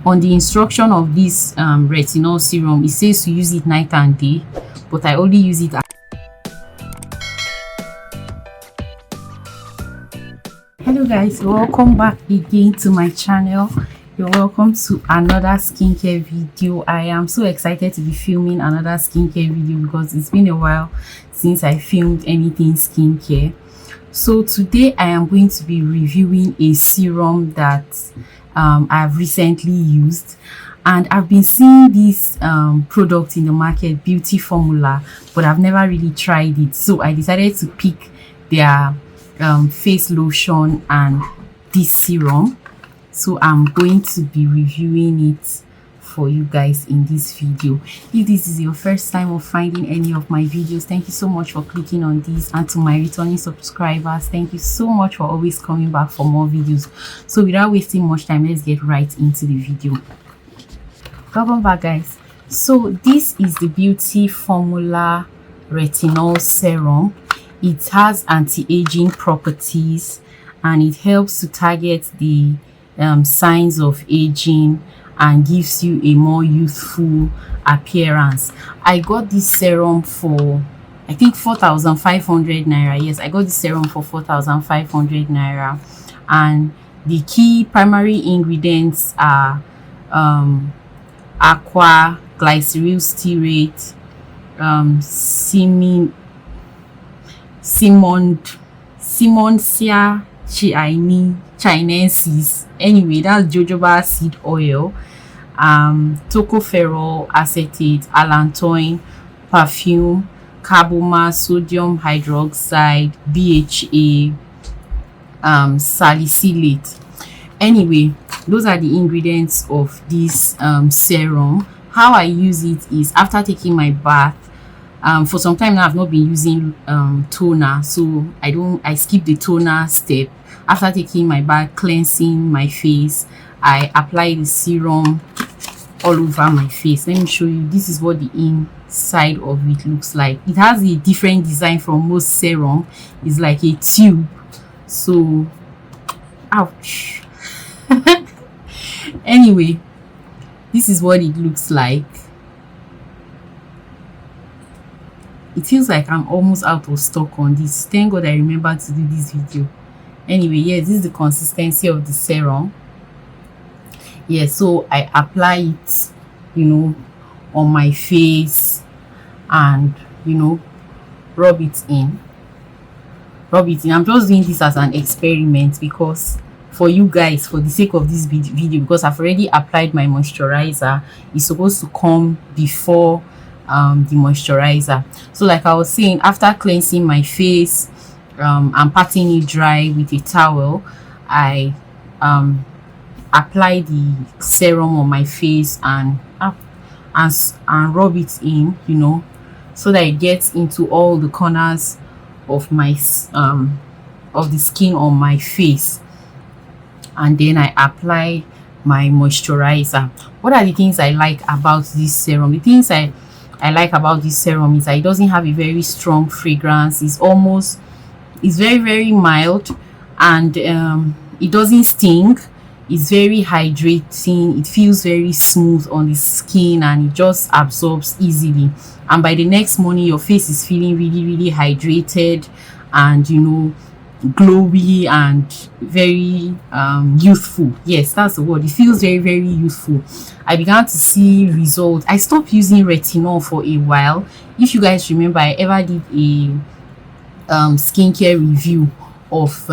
On the instruction of this retinol serum, it says to use it night and day, but I only use it. Hello guys, welcome back again to my channel. You're welcome to another skincare video. I am so excited to be filming another skincare video because it's been a while since I filmed anything skincare. So today I am going to be reviewing a serum that I've recently used, and I've been seeing this product in the market, Beauty Formula, but I've never really tried it. So I decided to pick their face lotion and this serum. So I'm going to be reviewing it for you guys in this video. If this is your first time of finding any of my videos, thank you so much for clicking on this. And to my returning subscribers, thank you so much for always coming back for more videos. So without wasting much time, let's get right into the video. Welcome back guys. So this is the Beauty Formula Retinol Serum. It has anti-aging properties and it helps to target the signs of aging and gives you a more youthful appearance. I got this serum for I think 4,500 naira. Yes, I got this serum for 4,500 naira, and the key primary ingredients are aqua, glyceryl stearate, Simonsia chinensis, anyway that's jojoba seed oil, tocopherol acetate, allantoin, perfume, carbamide, sodium hydroxide, BHA, salicylate. Anyway, those are the ingredients of this serum. How I use it is after taking my bath. For some time now I've not been using toner, so I skip the toner step. After taking my bath, cleansing my face, I apply the serum all over my face. Let me show you. This is what the inside of it looks like. It has a different design from most serum. It's like a tube. So ouch. Anyway, this is what it looks like. It feels like I'm almost out of stock on this. Thank God I remembered to do this video. Anyway, yeah, this is the consistency of the serum. Yeah, so I apply it, on my face and rub it in. I'm just doing this as an experiment because for you guys, for the sake of this video, because I've already applied my moisturizer. It's supposed to come before the moisturizer. So like I was saying, after cleansing my face and patting it dry with a towel, I apply the serum on my face and rub it in, so that it gets into all the corners of my of the skin on my face. And then I apply my moisturizer. What are the things I like about this serum? The things I like about this serum is that it doesn't have a very strong fragrance. It's very mild, and it doesn't sting. It's very hydrating. It feels very smooth on the skin and it just absorbs easily, and by the next morning your face is feeling really hydrated and glowy and very youthful. Yes, that's the word. It feels very youthful. I began to see results. I stopped using retinol for a while. If you guys remember, I ever did a skincare review of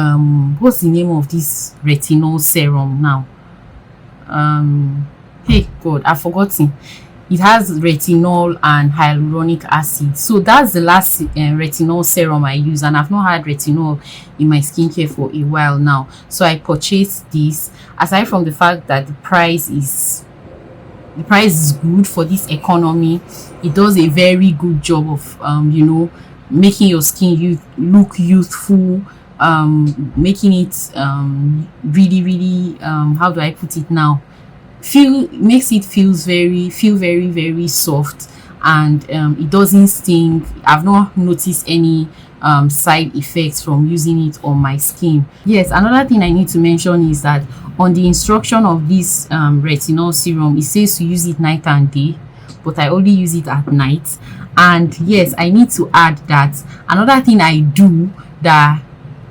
what's the name of this retinol serum now? Hey God, I've forgotten. It has retinol and hyaluronic acid. So that's the last retinol serum I use, and I've not had retinol in my skincare for a while now. So I purchased this. Aside from the fact that the price is good for this economy, it does a very good job of making your skin look youthful, making it really how do I put it now, makes it feel very soft, and it doesn't sting. I've not noticed any side effects from using it on my skin. Yes, another thing I need to mention is that on the instruction of this retinol serum, it says to use it night and day, but I only use it at night. And yes, I need to add that another thing I do that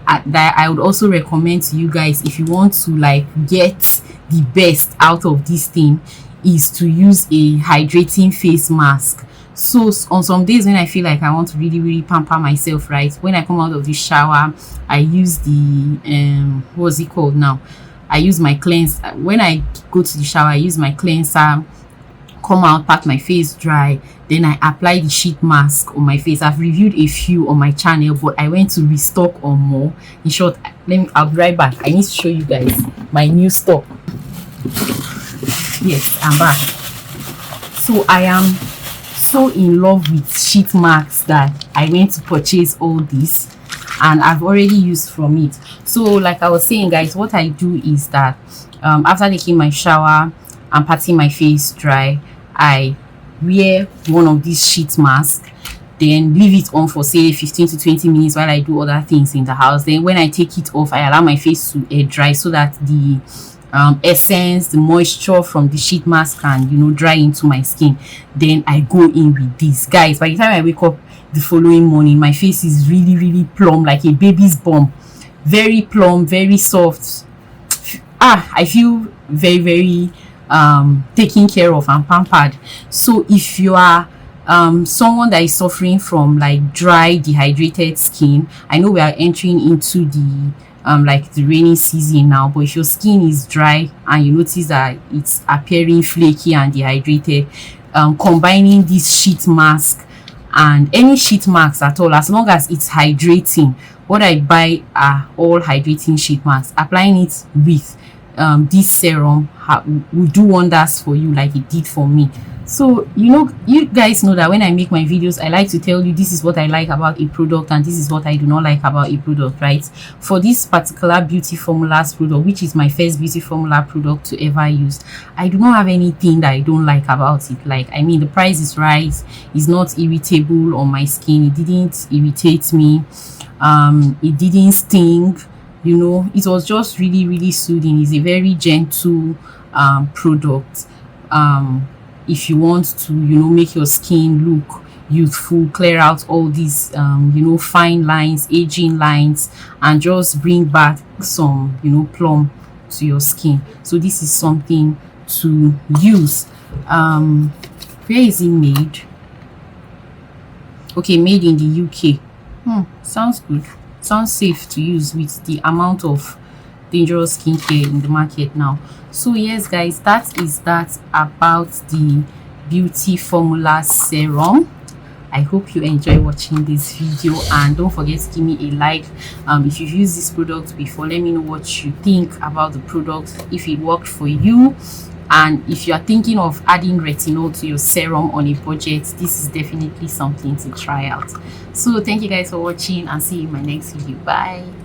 I would also recommend to you guys, if you want to like get the best out of this thing, is to use a hydrating face mask. So on some days when I feel like I want to really pamper myself, right, when I come out of the shower, I use the what's it called now, I use my cleanse. When I go to the shower, I use my cleanser, come out, pat my face dry, then I apply the sheet mask on my face. I've reviewed a few on my channel, but I went to restock on more. In short, I'll be right back. I need to show you guys my new stock. Yes, I'm back. So I am so in love with sheet masks that I went to purchase all this, and I've already used from it. So like I was saying, guys, what I do is that after taking my shower and patting my face dry, I wear one of these sheet masks, then leave it on for say 15 to 20 minutes while I do other things in the house. Then when I take it off, I allow my face to air dry so that the essence, the moisture from the sheet mask can, you know, dry into my skin. Then I go in with this. Guys, by the time I wake up the following morning, my face is really plump, like a baby's bum. Very plump, very soft. I feel very taken care of and pampered. So if you are someone that is suffering from like dry, dehydrated skin, I know we are entering into the like the rainy season now, but if your skin is dry and you notice that it's appearing flaky and dehydrated, combining this sheet mask and any sheet masks at all, as long as it's hydrating, what I buy are all hydrating sheet masks. Applying it with this serum will do wonders for you, like it did for me. So you guys know that when I make my videos, I like to tell you this is what I like about a product and this is what I do not like about a product, right? For this particular beauty formulas product, which is my first beauty formula product to ever use, I do not have anything that I don't like about it. Like, I mean, the price is right, it's not irritable on my skin, it didn't irritate me, it didn't sting, it was just really soothing. It's a very gentle product. If you want to make your skin look youthful, clear out all these fine lines, aging lines, and just bring back some plump to your skin. So this is something to use. Where is it made? Okay, made in the UK. Sounds good. Sounds safe to use with the amount of dangerous skincare in the market now. So yes, guys, that is that about the beauty formula serum. I hope you enjoy watching this video, and don't forget to give me a like. If you've used this product before, let me know what you think about the product, if it worked for you, and if you are thinking of adding retinol to your serum on a budget, this is definitely something to try out. So thank you guys for watching, and see you in my next video. Bye.